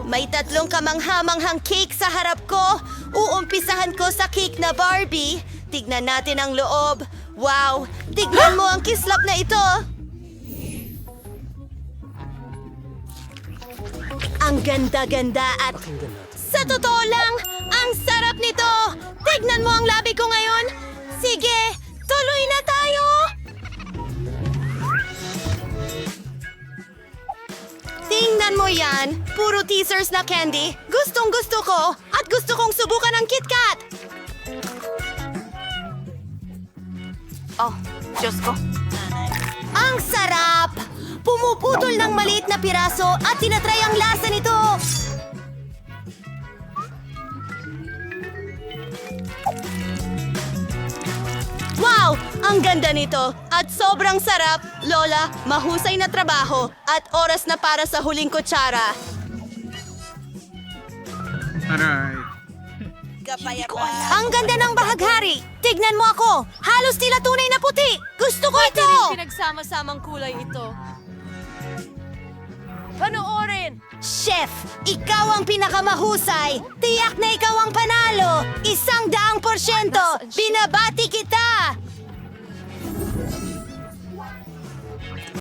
May tatlong kamanghamanghang cake sa harap ko. Uumpisahan ko sa cake na Barbie. Tignan natin ang loob. Wow! Tignan mo ang kislap na ito. Ang ganda-ganda at sa totoo lang, ang sarap nito. Tignan mo ang labi ko ngayon. Sige, tuloy na tayo. Tingnan mo yan. Puro teasers na candy. Gustong gusto ko. At gusto kong subukan ang KitKat. Oh, Diyos ko. Ang sarap! Pumuputol ng maliit na piraso at tinatry ang lasa nito. Wow! Ang ganda nito. At sobrang sarap. Lola, mahusay na trabaho. At oras na para sa huling kutsara. Aray. Ang ganda ng bahaghari. Tignan mo ako. Halos tila tunay na puti. Gusto ko ito. Pinagsama-samang kulay ito. Panoorin! Chef, ikaw ang pinakamahusay. Tiyak na ikaw ang panalo. 100%. Binabati kita.